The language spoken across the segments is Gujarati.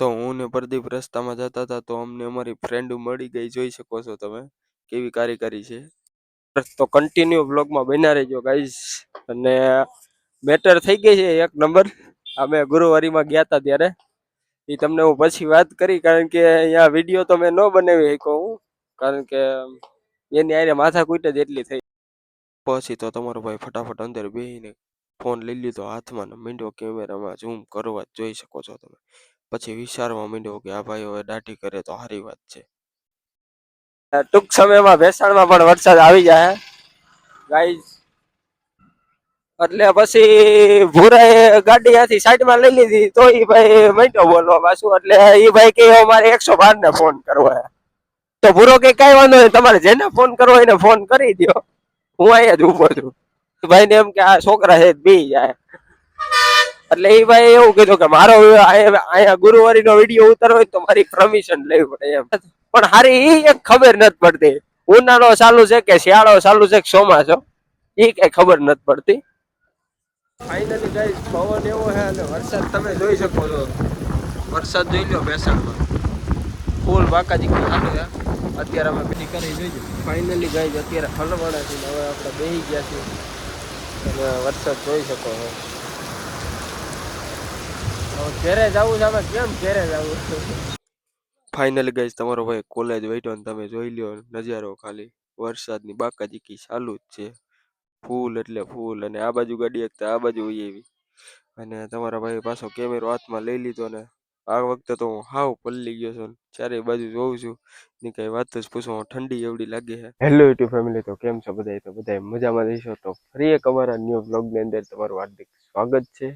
તો હું ને પ્રદીપ રસ્તામાં જતા હતા તો અમને અમારી ફ્રેન્ડ મળી ગઈ, જોઈ શકો છો તમે કેવી કારીગરી છે. તો કન્ટિન્યુ બ્લોગમાં બન્યા રહેજો ગાઈસ. અને બેટર થઈ ગઈ છે એક નંબર. અમે ગુરુવારીમાં ગયા હતા ત્યારે એ તમને હું પછી વાત કરી, કારણ કે અહીંયા વિડીયો તો મેં ન બનાવી શક્યો હું, કારણ કે એની આરે માથા કૂટ જ એટલી થઈ. પછી તો તમારો ભાઈ ફટાફટ અંદર બેસીને ફોન લઈ લીધો હાથમાં ને મીંડો કેમેરામાં ઝૂમ કરવા જોઈ શકો છો તમે. પછી વિચારવા માંડ્યો કે આ ભાઈ હવે દાઢી કરે તો સારી વાત છે. ટૂંક સમયમાં ભેસાણમાં પણ વરસાદ આવી જાય ગાઈસ. એટલે પછી ભૂરાએ ગાડી આથી સાઈડમાં લઈ લીધી તો એ ભાઈ માંડ્યો બોલવા પાછું. એટલે એ ભાઈ કે અમારે 112 ને ફોન કરવો. તો ભૂરો કે કઈ વાંધો નહીં, તમારે જેને ફોન કરવો એને ફોન કરી દો, હું અહીંયા જ ઉભો છું. ભાઈ ને એમ કે આ છોકરા છે બી જાય. એટલે એ ભાઈ એવું કીધું કે મારો અહીંયા ગુરુવારી નો વિડીયો ઉતારવો હોય તો મારી પરમિશન લેવી પડે એમ. પણ હારી એ એક ખબર નથી પડતી, ઉનાળો ચાલુ છે કે શિયાળો ચાલુ છે કે ચોમાસો, એ કઈ ખબર નથી પડતી. ફાઇનલી ગાઈસ પવન એવો છે અને વરસાદ તમે જોઈ શકો છો. વરસાદ જોઈ લો ભેસાણમાં ફૂલ બાકાજી ચાલુ છે. અત્યારે અમે બેસી કરી જોઈએ. ફાઇનલી ગાઈસ અત્યારે હલવાણા છે, હવે આપણે બેસી ગયા છીએ અને વરસાદ જોઈ શકો છો. ઘેરે જવું છે, અમે કેમ ઘેરે જવું. ફાઇનલી ગાઈસ તમારો ભાઈ કોલેજ વેઠો ને તમે જોઈ લ્યો નજારો, ખાલી વરસાદની બાકાજી ચાલુ જ છે. ફૂલ એટલે ફૂલ. અને આ બાજુ ગાડી એકતા આ બાજુ વહી આવી અને તમારા ભાઈ પાછો કેમેરો હાથમાં લઈ લીધો ને આ વખતે તો હું હાવ પલળી ગયો છું. ચારે બાજુ જોઉં છું ની કઈ વાત જ પૂછો, ઠંડી એવડી લાગે છે. હેલો યુટ્યુબ ફેમિલી, તો કેમ છો બધા? તો બધા મજામાં રહીશો. તો ફરી એક અમારા ન્યૂ બ્લોગની અંદર તમારું હાર્દિક સ્વાગત છે.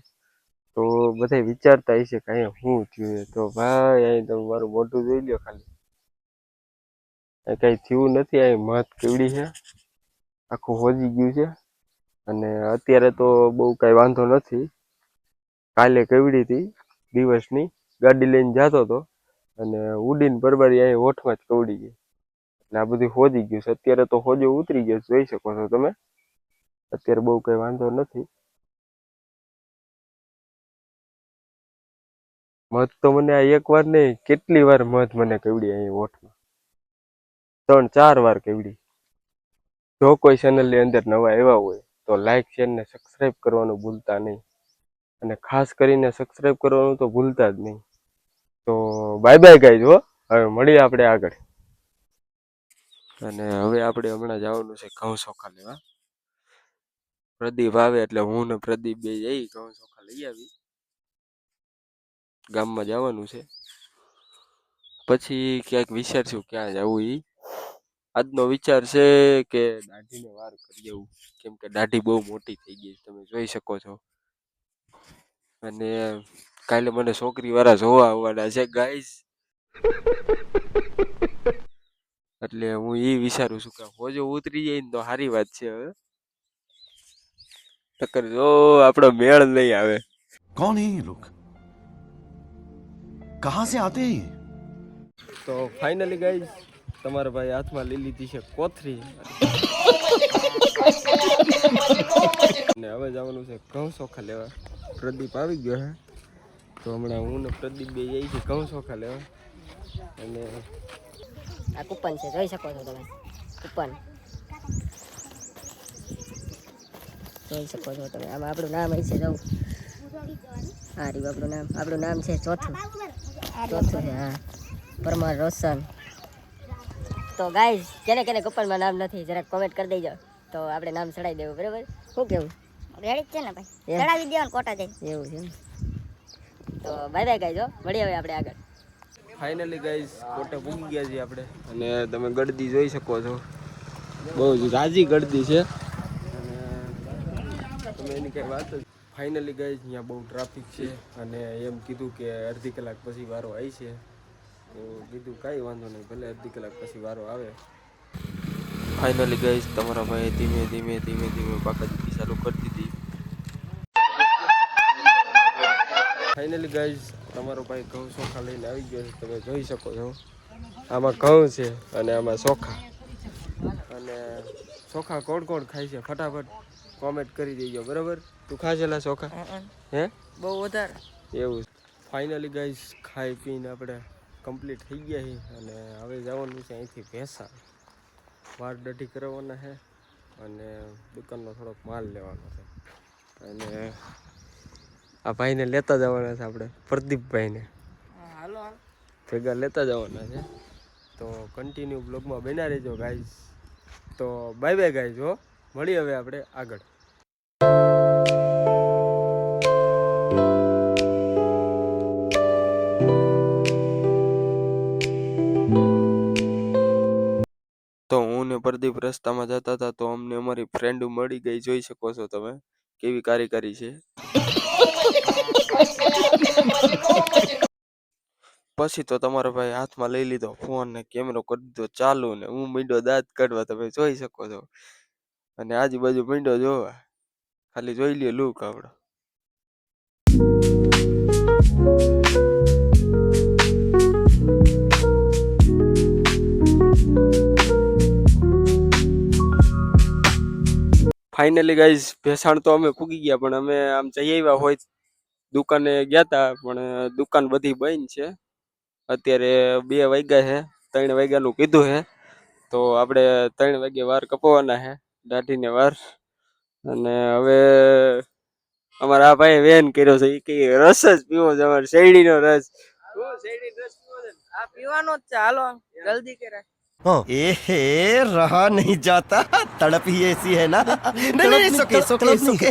તો બધા વિચારતા હશે કે અહીંયા શું થયું. તો ભાઈ અહીં તમે મારું મોઢું જોઈ લો, ખાલી કઈ થયું નથી. અહીં મત કેવડી છે, આખું હોજી ગયું છે. અને અત્યારે તો બહુ કઈ વાંધો નથી. કાલે કેવડી હતી દિવસની, ગાડી લઈને જતો હતો અને ઉડીને પરબારી અહીં હોઠમાં જ કવડી ગઈ. એટલે આ બધું હોજી ગયું છે. અત્યારે તો હોજો ઉતરી ગયો જોઈ શકો છો તમે. અત્યારે બહુ કઈ વાંધો નથી. મધ તો મને આ એક વાર નહીં, કેટલી વાર મધ મને કેવડી અહીં હોઠમાં, 3-4 વાર કેવડી. જો કોઈ ચેનલની અંદર નવા આવ્યા હોય તો લાઈક શેર ને સબસ્ક્રાઈબ કરવાનું ભૂલતા નહીં. અને ખાસ કરીને સબસ્ક્રાઈબ કરવાનું તો ભૂલતા જ નહીં. તો બાય બાય ગાઈઝ હો. હવે મળીએ આપણે આગળ. અને હવે આપણે હમણાં જવાનું છે ઘઉં ચોખા લેવા. પ્રદીપ આવે એટલે હું ને પ્રદીપ બે જઈ ઘઉં ચોખા લઈ આવી. ગામમાં જવાનું છે, પછી ક્યાંક વિચારશું ક્યાં જવું. આજનો વિચાર છે કે દાઢીને વાર કરી દેવું, કેમ કે દાઢી બહુ મોટી થઈ ગઈ તમે જોઈ શકો છો. અને કાલે મને છોકરી વાળા જોવા આવવાના છે ગાઈસ. એટલે હું એ વિચારું છું કે હોજો ઉતરી જાય ને તો સારી વાત છે. હવે ટક્કર જો આપણો મેળ નહીં આવે. कौन है ये लोग, कहां से आते हैं? તો ફાઇનલી ગાઈસ તમારા ભાઈ હાથમાં લઈ લીધી છે કોથરી ને હવે જવાનું છે ઘઉં ચોખા લેવા. પ્રદીપ આવી ગયો છે તો હમણાં હું ને પ્રદીપ બે જઈએ છીએ ઘઉં ચોખા લેવા. અને આ કૂપન છે, જોઈ શકો છો તમે. કૂપન જોઈ શકો છો તમે. આમાં આપણું નામ અહીં છે, જવું હા રહ્યું આપણું નામ. આપણું નામ છે ચોથું છે, હા, પરમાર રોશન. તો ગાઈઝ કેને કેને કૂપનમાં નામ નથી જરાક કોમેન્ટ કરી દેજો તો આપણે નામ ચડાવી દેવું, બરાબર? શું કેવું? રેડી છે ને ભાઈ, ચડાવી દેવાનું કોટા જાય એવું છે. તો બાય બાય ગાઈઝ હો, મળીએ હવે આપણે આગળ. ફાઇનલી ગાઈઝ કોટે પૂગી ગયા છીએ આપણે. અને તમે ગળદી જોઈ શકો છો, બહુ જ રાજી ગળદી છે. અને તમે એની કઈ વાત જ. ફાઇનલી ગાઈઝ અહીંયા બહુ ટ્રાફિક છે અને એમ કીધું કે અડધી કલાક પછી વારો આવી છે. તો કીધું કાંઈ વાંધો નહીં, ભલે અડધી કલાક પછી વારો આવે. ફાઇનલી ગાઈઝ તમારા ભાઈ ધીમે ધીમે બાકાજી ચાલુ કરી દીધી. ફાઇનલી ગાઈઝ તમારો ભાઈ ઘઉં ચોખા લઈને આવી ગયો છે, તમે જોઈ શકો છો. આમાં ઘઉં છે અને આમાં ચોખા. અને ચોખા કોણ કોણ ખાય છે ફટાફટ કોમેન્ટ કરી દેજો, બરાબર? તું ખાશેલા ચોખા? હે બહુ વધારે એવું. ફાઇનલી ગાઈસ ખાઈ પીને આપણે કમ્પ્લીટ થઈ ગયા છીએ અને હવે જવાનું છે અહીંથી ભેંસા વાળ દાઢી કરાવવાના છે અને દુકાનનો થોડોક માલ લેવાનો છે અને આ ભાઈને લેતા જવાના છે આપણે પ્રદીપભાઈને ભેગા લેતા જવાના છે તો કન્ટિન્યુ બ્લોગમાં બન્યા રહેજો ગાઈસ તો બાય બાય ગાઈસ હો મળી હવે આપણે આગળ તો હું ને પ્રદીપ રસ્તામાં જતા હતા તો અમને અમારી ફ્રેન્ડ મળી ગઈ જોઈ શકો છો તમે કેવી કારીગરી છે પછી તો તમારો ભાઈ હાથમાં લઈ લીધો ફોન ને કેમેરો કરી દીધો ચાલુ ને હું મીંડો દાંત કાઢવા તમે જોઈ શકો છો અને આજુબાજુ મીંડો જોવા ખાલી જોઈ લ્યો લુક આપણો ફાઇનલી ગાઈઝ ભેસાણ તો અમે પૂગી ગયા પણ અમે આમ જઈ આવ્યા હોય દુકાને ગયા હતા પણ દુકાન બધી બંધ છે અત્યારે 2 વાગ્યા છે 3 વાગ્યાનું કીધું છે તો આપણે 3 વાગે વાર કપાવવાના છે દાઢીને વાર અને હવે અમારા આ ભાઈ વેન કર્યો છે કે રસ જ પીવો છે અમારે શેરડીનો રસ આ પીવાનો જ છે હાલો જલ્દી કરે ए रहा नहीं जाता तड़प ही ऐसी है ना नहीं सुके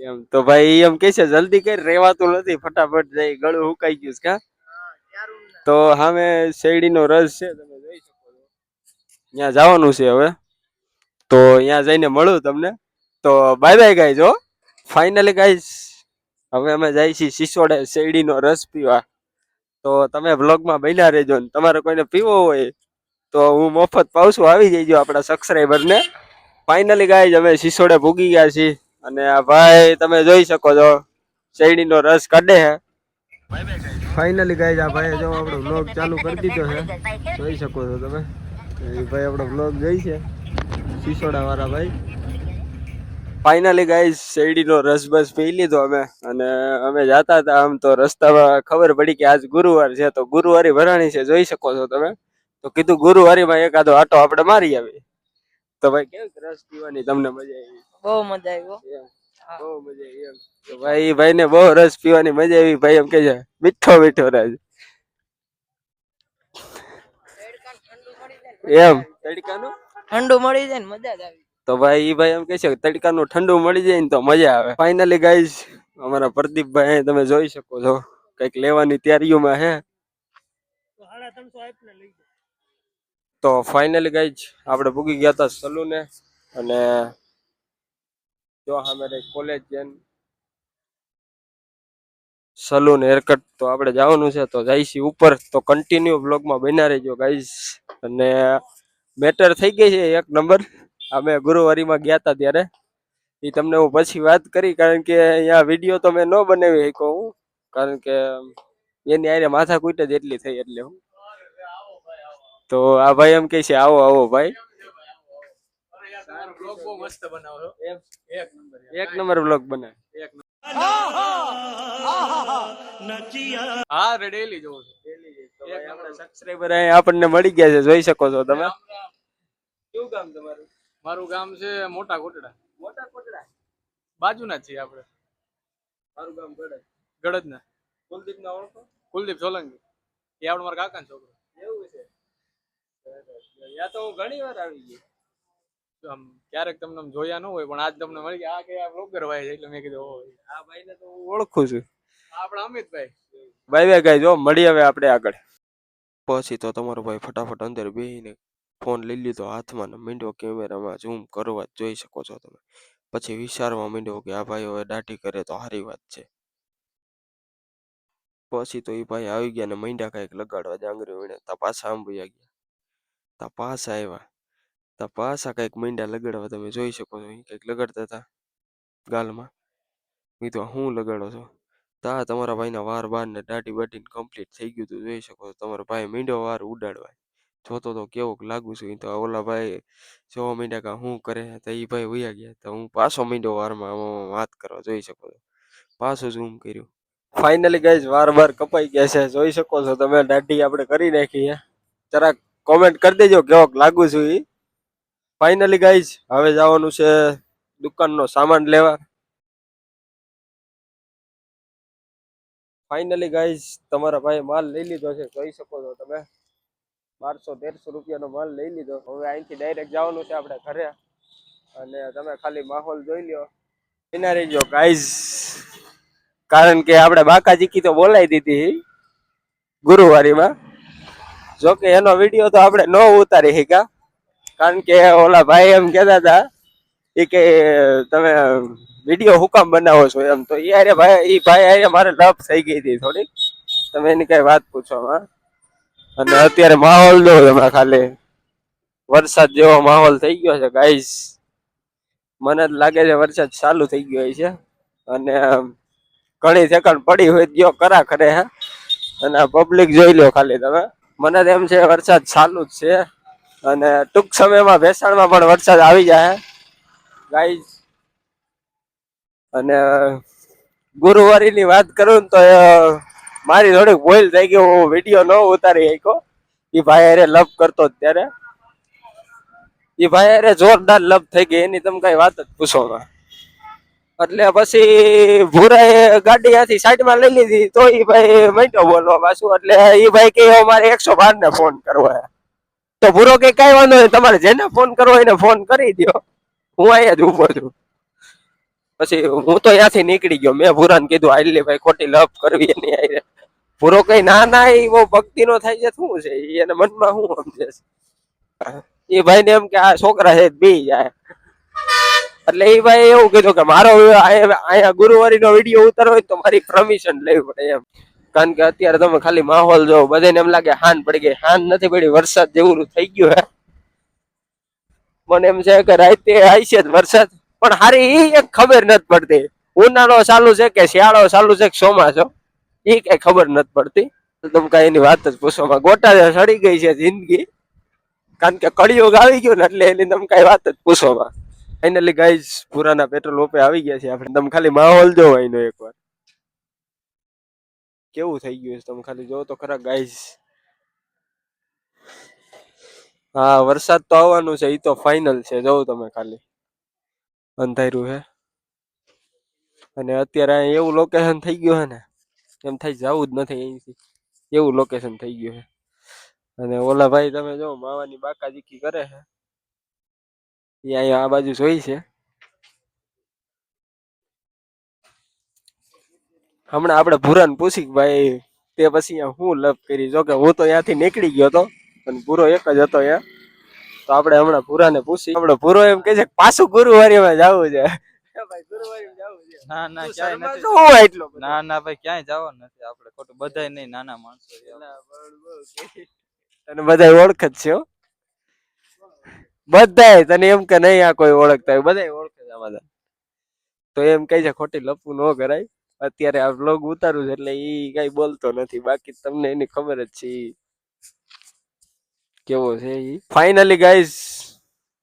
એમ તો ભાઈ એમ કે છે જલ્દી કર રેવાતું નથી ફટાફટ જઈ ગળું હુકાઈ ગયું છે કા તો સામે શેરડીનો રસ છે તમે જોઈ શકો છો ત્યાં જવાનું છે હવે તો ત્યાં જઈને મળું તમને તો બાય બાય ગાઈઝ હો ફાઇનલી ગાઈઝ હવે અમે જાય છીએ સિસોડે શેરડીનો રસ પીવા તો તમે બ્લોગમાં બન્યા રહેજો ને તમારે કોઈને પીવો હોય તો હું મફત પાવશું આવી જઈજો આપણા સબસ્ક્રાઈબરને ફાઇનલી ગાઈઝ અમે સિસોડે ભૂગી ગયા છીએ અને આ ભાઈ તમે જોઈ શકો છો શેરડીનો રસ કાઢે છે ફાઇનલી ગાઈઝ આ ભાઈ જો આપણો બ્લોગ ચાલુ કરી દીધો છે જોઈ શકો છો તમે એ ભાઈ આપણો બ્લોગ જોઈ છે સિસોડા વાળા ભાઈ ફાઇનલી ગાઈઝ શેરડીનો રસ બસ પી લીધો અમે અને અમે જતા હતા આમ તો રસ્તામાં ખબર પડી કે આજ ગુરુવાર છે તો ગુરુવારી ભરાણી છે જોઈ શકો છો તમે તો કીધું ગુરુવારીમાં એકાદો આટો આપણે મારી આવી તો ભાઈ કેવું રસ પીવાની તમને મજા આવી બહુ મજા આવી બહુ મજા આવી એમ તો ભાઈ ને બહુ રસ પીવાની મજા આવી ભાઈ એમ કે છે મીઠો મીઠો રસ એમ તડકાનું ઠંડુ મળી જાય ને મજા જ આવી તો ભાઈ ઈ ભાઈ એમ કે છે તડકાનું ઠંડુ મળી જાય ને તો મજા આવે ફાઇનલી ગાઈઝ અમારા પ્રદીપભાઈ તમે જોઈ શકો છો કઈક લેવાની તૈયારીઓમાં હે તો ફાઇનલી ગાઈઝ આપણે પૂગી ગયા હતા સલૂને અને જો સામે કોલેજ જઈને સલૂન હેરકટ તો આપણે જવાનું છે તો જઈશી ઉપર તો કન્ટિન્યુ બ્લોગમાં બન્યા રહેજો ગાઈઝ અને મેટર થઈ ગઈ છે 1 નંબર અમે ગુરુવારીમાં ગયા હતા ત્યારે એ તમને હું પછી વાત કરી કારણ કે અહીંયા વિડીયો તો મેં ન બનાવી શક્યો હું કારણ કે એની આરે માથાકૂટ જ એટલી થઈ એટલે હું તો આ ભાઈ એમ કહે છે આવો આવો ભાઈ એક નંબર બ્લોગ બનાવે હા ડેલી જોઉં સબસ્ક્રાઇબર આપણને મળી ગયા છે જોઈ શકો છો તમે શું કામ તમારું મારું ગામ છે મોટા કોટડા મોટા કોટડા બાજુના જ છીએ આપણે મારું ગામ ગડદ ગળદના કુલદીપ ના ઓળખો કુલદીપ સોલંકી એ આપણે મારા કાકાનો છોકરો એવું છે યા તો હું ઘણી વાર આવી ગઈ આમ ક્યારેક તમને આમ જોયા ન હોય પણ આજ તમને મળી ગયા આ કે આ બ્લોગર ભાઈ છે એટલે મેં કીધું ઓ આ ભાઈને તો હું ઓળખું છું આપણા અમિતભાઈ બાય બાય ગાઈઝ જો મળી હવે આપણે આગળ પછી તો તમારો ભાઈ ફટાફટ અંદર બેહીને ફોન લઈ લીધો હાથમાં ને મીંડો કેમેરામાં ઝૂમ કરવા જોઈ શકો છો તમે પછી વિચારવા માંડ્યો કે આ ભાઈ હવે દાઢી કરે તો સારી વાત છે પછી તો એ ભાઈ આવી ગયા ને મીંડા કાંઈક લગાડવા જાંગરી વીણે તા પાછા આંબુયા ગયા તા પાછા આવ્યા તા પાછા કાંઈક મીંડા લગાડવા તમે જોઈ શકો છો કંઈક લગાડતા હતા ગાલમાં મેં તો હું લગાડો છો તા તમારા ભાઈના વાર બાર ને દાઢી બાઢીને કમ્પ્લીટ થઈ ગયું તું જોઈ શકો છો તમારો ભાઈ મીંડો વાર ઉડાડવા જોતો તો કેવોક લાગુ છું તો ઓલા ભાઈ જોવા મીંડા કા શું કરે તો એ ભાઈ વયા ગયા તો હું પાછો મીંડો વારમાં વાત કરવા જોઈ શકો છો પાછું ઝૂમ કર્યું ફાઇનલી ગાઈઝ વાર કપાઈ ગયા છે, જોઈ શકો છો તમે. દાઢી આપણે કરી નાખી છે. જરાક કોમેન્ટ કરી દેજો કેવોક લાગુ છું ઈ. ફાઇનલી ગાઈઝ હવે જવાનું છે દુકાનનો સામાન લેવા. ફાઇનલી ગાઈઝ તમારા ભાઈ માલ લઈ લીધો છે, જોઈ શકો છો તમે. 1200-1300 રૂપિયાનો માલ લઈ લીધો. હવે અહીંથી ડાયરેક્ટ જવાનું છે આપણે ઘરે. અને તમે ખાલી માહોલ જોઈ લ્યો. એના રહેજો ગાઈઝ, કારણ કે આપણે બાકાજીકી તો બોલાવી દીધી ગુરુવારીમાં. જોકે એનો વિડીયો તો આપણે ન ઉતારી શક્યા, કારણ કે ઓલા ભાઈ એમ કહેતા હતા એ કે તમે વિડીયો હુકામ બનાવો છો એમ. તો એ ભાઈ મારે લપ થઈ ગઈ હતી થોડીક, તમે એની કઈ વાત પૂછવામાં. અને અત્યારે માહોલ જો તમે ખાલી વરસાદ જેવો માહોલ થઈ ગયો છે ગાઈઝ. મને લાગે છે વરસાદ ચાલુ થઈ ગયો છે. અને ઘણી સેકન્ડ પડી હોય ગયો કરા ખરે હે. અને પબ્લિક જોઈ લો ખાલી તમે. મને એમ છે વરસાદ ચાલુ જ છે, અને ટૂંક સમયમાં ભેસાણમાં પણ વરસાદ આવી જાય ગાઈઝ. અને ગુરુવારીની વાત કરું તો મારી થોડીક ભૂલ થઈ ગઈ, હું વિડીયો ન ઉતારી શક્યો. એ ભાઈ અરે લપ કરતો ત્યારે એ ભાઈ અરે જોરદાર લપ થઈ ગઈ, એની તમે કઈ વાત જ પૂછો. એટલે પછી ભૂરાએ ગાડી આથી સાઈડમાં લઈ લીધી, તો એ ભાઈ મૈટો બોલવા પાછું. એટલે એ ભાઈ કે અમારે 112 ને ફોન કરવો. તો ભૂરો કે કઈ વાંધો નહીં, તમારે જેને ફોન કરવો એને ફોન કરી દો, હું અહીંયા જ ઉભો છું. પછી હું તો ત્યાંથી નીકળી ગયો. મેં ભૂરાને કીધું આટલી ભાઈ ખોટી લપ કરવી એની આઈ. ભૂરો કઈ ના એ બહુ ભક્તિ નો થાય છે, શું છે એને મનમાં શું સમજે છે. એ ભાઈ ને એમ કે આ છોકરા છે બી જાય. એટલે એ ભાઈ એવું કીધું કે મારો અહીંયા ગુરુવારી નો વિડીયો ઉતારવો હોય તો મારી પરમિશન લેવી પડે એમ. કારણ કે અત્યારે તમે ખાલી માહોલ જો, બધાને એમ લાગે હાન પડી ગઈ. હાન નથી પડી, વરસાદ જેવું થઈ ગયું હે. મને એમ છે કે રાતે આવશે જ વરસાદ, પણ હારી એક ખબર નથી પડતી ઉનાળો ચાલુ છે કે શિયાળો ચાલુ છે કે ચોમાસો, એ કઈ ખબર નથી પડતી. તમે કઈ એની વાત જ પૂછવામાં ગોટા સડી ગઈ છે જિંદગી, કારણ કે કળિયુગ આવી ગયું ને એટલે એની તમે કઈ વાત જ પૂછવામાં. ફાઇનલી ગાઈઝ પુરાના પેટ્રોલ પંપે આવી ગયા છે આપણે. તમે ખાલી માહોલ જોવો એનો એકવાર કેવું થઈ ગયું છે, તમે ખાલી જોવો તો ખરા ગાઈઝ. હા વરસાદ તો આવવાનું છે, એ તો ફાઇનલ છે. જોવો તમે ખાલી અંધાર્યું છે. અને અત્યારે અહીં એવું લોકેશન થઈ ગયું છે ને એમ થાય જવું જ નથી અહીંથી, એવું લોકેશન થઈ ગયું છે. અને ઓલા ભાઈ તમે જો માવાની બાકાજીકી કરે છે, એ અહીંયા આ બાજુ જોઈ છે. હમણાં આપણે ભૂરાને પૂછી ભાઈ તે પછી અહીંયા હું લપ કરી. જો કે હું તો ત્યાંથી નીકળી ગયો હતો અને ભૂરો એક જ હતો અહીંયા. તો આપણે હમણાં ભૂરાને પૂછી. આપણે ભૂરો એમ કે છે પાછું ગુરુવારીમાં જવું છે. ભાઈ ગુરુવારીમાં જવું છે? ના ના ક્યાંય નથી. શું એટલો ના ભાઈ ક્યાંય જવાનું નથી આપણે, ખોટું બધાય નહીં, નાના માણસો તને બધા ઓળખ જ છે હો. બધાય તને એમ કે નહીં આ કોઈ ઓળખતા હોય, બધા ઓળખે છે આમાં. તો એમ કહે છે ખોટી લપવું ન કરાય. અત્યારે આ વ્લોગ ઉતારું છે એટલે ઈ કઈ બોલતો નથી, બાકી તમને એની ખબર જ છે કેવો છે ઈ. ફાઇનલી ગાઈઝ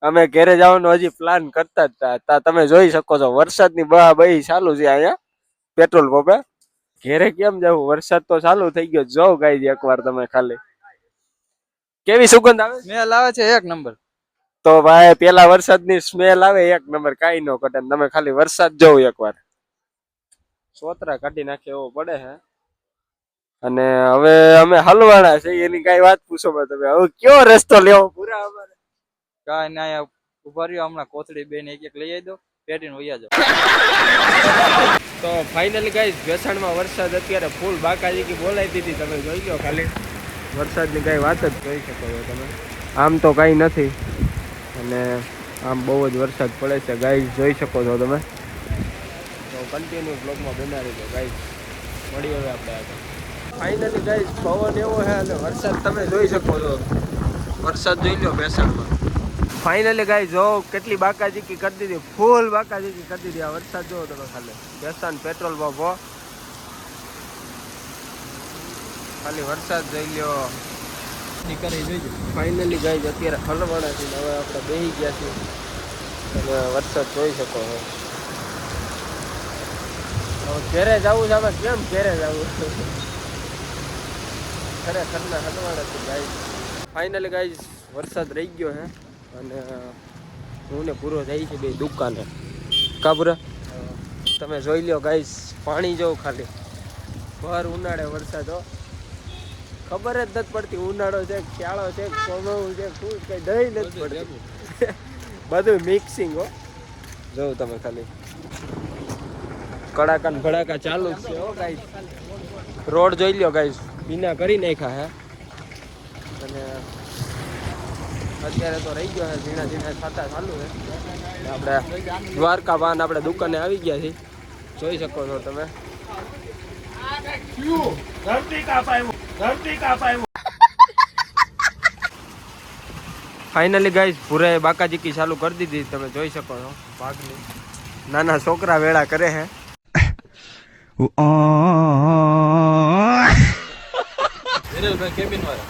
અમે ઘરે જવાનો હજી પ્લાન કરતા જ હતા. તમે જોઈ શકો છો વરસાદની બહી ચાલુ છે અહીંયા પેટ્રોલ પંપે. ઘેરે કેમ જવું, વરસાદ તો ચાલુ થઈ ગયો. જો ગાઈઝ એકવાર તમે ખાલી કેવી સુગંધ આવે. સ્મેલ આવે છે એક નંબર. તો ભાઈ પેલા વરસાદની સ્મેલ આવે એક નંબર, કાઈ નો કટે. તમે ખાલી વરસાદ જોવો એકવાર, સોતરા કાઢી નાખે એવો પડે છે. અને હવે અમે હલવાણા છે, એની કઈ વાત પૂછો તમે. હવે કયો રસ્તો લેવો પૂરા અમારે? કાંઈ ના અહીંયા ઉભા રહ્યો, હમણાં કોથળી બેન એક લઈ આવી દો, પેટીને વૈયા જાવ. તો ફાઇનલી ગાઈઝ ભેસાણમાં વરસાદ અત્યારે ફૂલ બાકાજીકી બોલાવી દીધી. તમે જોઈ લો ખાલી વરસાદની કઈ વાત જ જોઈ શકો છો તમે. આમ તો કઈ નથી અને આમ બહુ જ વરસાદ પડે છે ગાઈઝ, જોઈ શકો છો તમે. તો કન્ટિન્યુ બ્લોગમાં બના રહેજો ગાઈઝ. મળી હવે આપણે આગળ. ફાઇનલી ગાઈઝ પવન એવો છે અને વરસાદ તમે જોઈ શકો છો. વરસાદ જોઈ લો ભેસાણમાં. ફાઇનલી ગાઈઝ જો કેટલી બાકાજીકી કરી દીધી, ફૂલ બાકાજીકી કરી દીધી. આ વરસાદ જોવો તમે ખાલી. ભેસાણ પેટ્રોલ પંપ ખાલી વરસાદ જોઈ લ્યો. ફાઇનલી ગાઈઝ અત્યારે હલવાણા છે, હવે આપણે બેસી ગયા છીએ અને વરસાદ જોઈ શકો છો. ઘેરે જવું છે આમાં કેમ ઘેરે જવું ખરેખરના હટવાડ હતું ગાઈસ. ફાઇનલી ગાઈસ વરસાદ રહી ગયો હે અને હું ને પૂરો જાય છે બે દુકાને કાબરા. તમે જોઈ લ્યો ગાઈસ પાણી જોઉં ખાલી ભર ઉનાળે વરસાદ હો. ખબર જ નથી પડતી ઉનાળો છે શિયાળો છે ચોમાસું છે શું કઈ દઈ નથી પડતી બધું મિક્સિંગ હો. જોઉં તમે ખાલી કડાકા ને ભડાકા ચાલુ જ છે હો ગાઈસ. રોડ જોઈ લ્યો ગાઈસ ભીના કરી નાખ્યા હે અને અત્યારે તો રહી ગયો છે ઝીણા ઝીણા છાંટા ચાલુ છે. આપણે દ્વારકા બાન આપણે દુકાને આવી ગયા છીએ જોઈ શકો છો તમે. ફાઇનલી ગાઈસ ભૂરાએ બાકાજીકી ચાલુ કરી દીધી તમે જોઈ શકો છો. ભાગની નાના છોકરા વેળા કરે હે. વિરલભાઈ કેબિન વાળા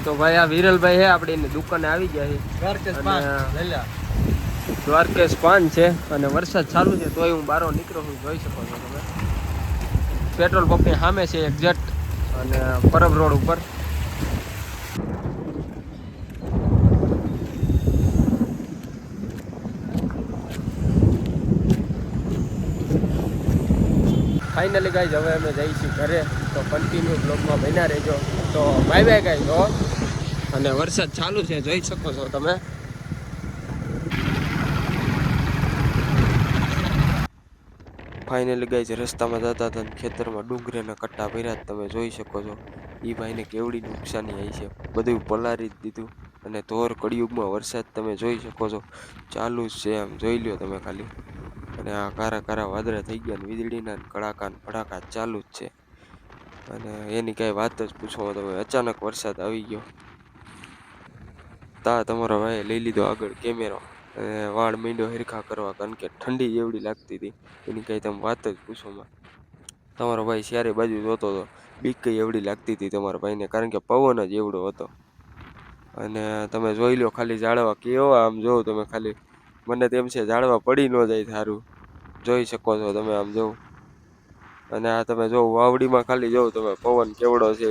તો ભાઈ આ વિરલભાઈ હે આપણે એની દુકાને આવી ગયા છે. દ્વારકેશ પાન છે અને વરસાદ ચાલુ છે તોય હું બહાર નીકળ્યો છું જોઈ શકો છો તમે. પેટ્રોલ પંપની સામે છે એક્ઝેક્ટ અને પરબ રોડ ઉપર. ફાઇનલી ગાઈઝ હવે અમે જઈએ છીએ ઘરે તો કન્ટિન્યુ બ્લોગમાં બન્યા રહેજો. તો બાય બાય ગાઈઝ હો. અને વરસાદ ચાલુ છે જોઈ શકો છો તમે. ફાઇનલી ગાઈઝ રસ્તામાં જતા હતા ને ખેતરમાં ડુંગળીના કટ્ટા ભર્યા તમે જોઈ શકો છો. એ ભાઈને કેવડી નુકસાની આવી છે બધું પલારી જ દીધું અને ધોર કળિયુગમાં વરસાદ તમે જોઈ શકો છો ચાલુ જ છે એમ જોઈ લ્યો તમે ખાલી. અને આ કારા કારા વાદળા થઈ ગયા ને વીજળીના કડાકા ને ભડાકા ચાલુ જ છે અને એની કાંઈ વાત જ પૂછો તમે. અચાનક વરસાદ આવી ગયો. તમારો ભાઈ લઈ લીધો આગળ કેમેરો અને વાળ મીંડો હરખા કરવા કારણ કે ઠંડી જેવડી લાગતી હતી એની કાંઈ તમે વાત જ પૂછોમાં. તમારો ભાઈ ચારે બાજુ જોતો હતો બીક એવડી લાગતી હતી તમારા ભાઈને કારણ કે પવન જ એવડો હતો. અને તમે જોઈ લો ખાલી ઝાડવા કેવા આમ જોવો તમે ખાલી મને તેમ છે ઝાડવા પડી ન જાય સારું જોઈ શકો છો તમે આમ જોવું. અને આ તમે જો વાવડીમાં ખાલી જોવો તમે પવન કેવડો છે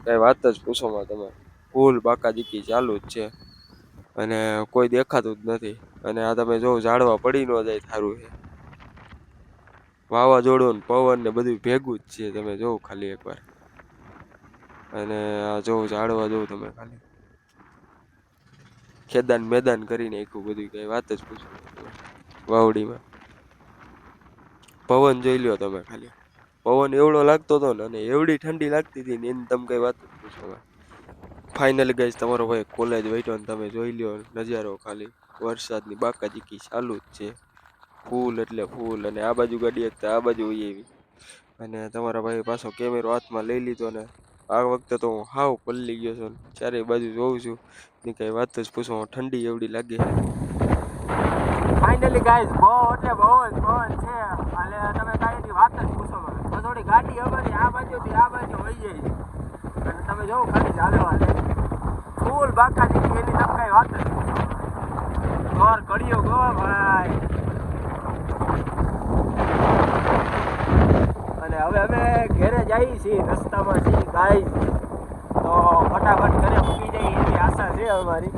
કઈ વાત જ પૂછોમાં તમે. ફૂલ બાકાજીકી ચાલુ જ છે અને કોઈ દેખાતું જ નથી. અને આ તમે જો ઝાડવા પડી ન જાય સારું છે. વાવાઝોડું ને પવન ને બધું ભેગું જ છે તમે જોવો ખાલી એકવાર. અને આ જોવું ઝાડવા જોવું તમે ખાલી ખેદાન મેદાન કરી નાખ્યું બધું કઈ વાત જ પૂછો તમે. વાવડીમાં પવન જોઈ લ્યો તમે ખાલી પવન એવડો લાગતો હતો ને અને એવડી ઠંડી લાગતી હતી ને એની તમે કઈ વાત જ પૂછો. ફાઇનલી ગાઈસ તમારો ભાઈ કોલેજ વૈઠો ને તમે જોઈ લ્યો નજારો ખાલી વરસાદની બાકાજીકી ચાલુ જ છે ફૂલ એટલે ફૂલ. અને આ બાજુ ગાડી એકતા આ બાજુ વહી આવી અને તમારા ભાઈ પાછો કેમેરો હાથમાં લઈ લીધો ને આ વખતે તો હું હાવ પલ્લી ગયો છું ચારે બાજુ જોઉં છું ની કઈ વાત જ પૂછો ઠંડી એવડી લાગે છે. ફાઇનલી ગાઈસ બહુ એટલે બહુ જ પવન છે અને તમે કાંઈની વાત જ પૂછો તો થોડી ગાડી અમારી આ બાજુથી આ બાજુ વહી જાય છે અને તમે જોવો ખાલી ચાલવા છે ફૂલ બાકાજી એની તમે કઈ વાત જ પૂછો. ઘર કડિયો ગો ભાઈ. અને હવે અમે ઘરે જઈએ છીએ રસ્તામાં છીએ ગાઈસ તો ફટાફટ ઘરે મૂકી જાય એવી આશા છે અમારી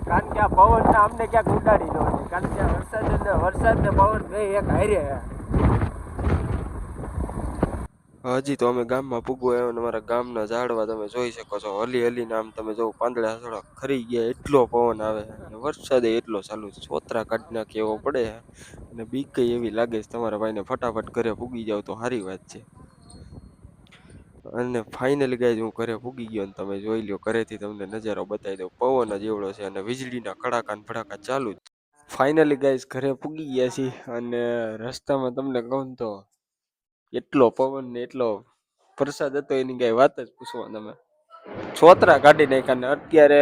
કારણ કે આ પવનના અમને ક્યાંક ઉડાડી દો કારણ કે વરસાદ ને પવન બે એક હારે. હજી તો અમે ગામમાં પૂગવો આવ્યો ને અમારા ગામના ઝાડવા તમે જોઈ શકો છો હલી હલીને આમ તમે જો પાંદડા થોડા ખરી ગયા એટલો પવન આવે અને વરસાદ એટલો ચાલુ છે છોતરા કાઢી નાખે એવો પડે અને બીક એવી લાગે છે તમારા ભાઈને ફટાફટ ઘરે પૂગી જાવ તો સારી વાત છે. અને ફાઇનલી ગાઈસ હું ઘરે પૂગી ગયો ને તમે જોઈ લ્યો ઘરેથી તમને નજારો બતાવી દઉં પવન જ એવડો છે અને વીજળીના કડાકા ને ભડાકા ચાલુ જ. ફાઇનલી ગાઈસ ઘરે પૂગી ગયા છીએ અને રસ્તામાં તમને કહું તો એટલો પવન ને એટલો વરસાદ હતો એની કઈ વાત જ પૂછવા તમે. છોતરા કાઢી નાખ્યા ને અત્યારે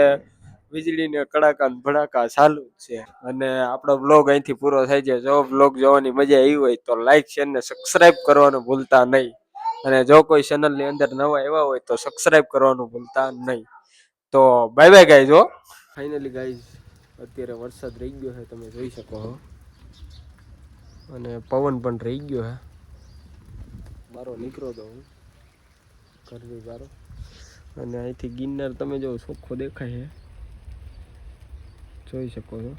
વીજળીને કડાકા ને ભડાકા ચાલુ જ છે. અને આપણો બ્લોગ અહીંથી પૂરો થાય છે. જો બ્લોગ જોવાની મજા આવી હોય તો લાઈક શેર ને સબસ્ક્રાઇબ કરવાનું ભૂલતા નહીં. અને જો કોઈ ચેનલ ની અંદર નવા આવ્યા હોય તો સબસ્ક્રાઇબ કરવાનું ભૂલતા નહીં. તો બાય બાય ગાઈઝ હો. ફાઇનલી ગાઈઝ અત્યારે વરસાદ રહી ગયો છે તમે જોઈ શકો છો અને પવન પણ રહી ગયો છે બારો નીકળો તો હું ઘરની બારો અને અહીંથી ગિરનાર તમે જો ચોખ્ખો દેખાય છે જોઈ શકો છો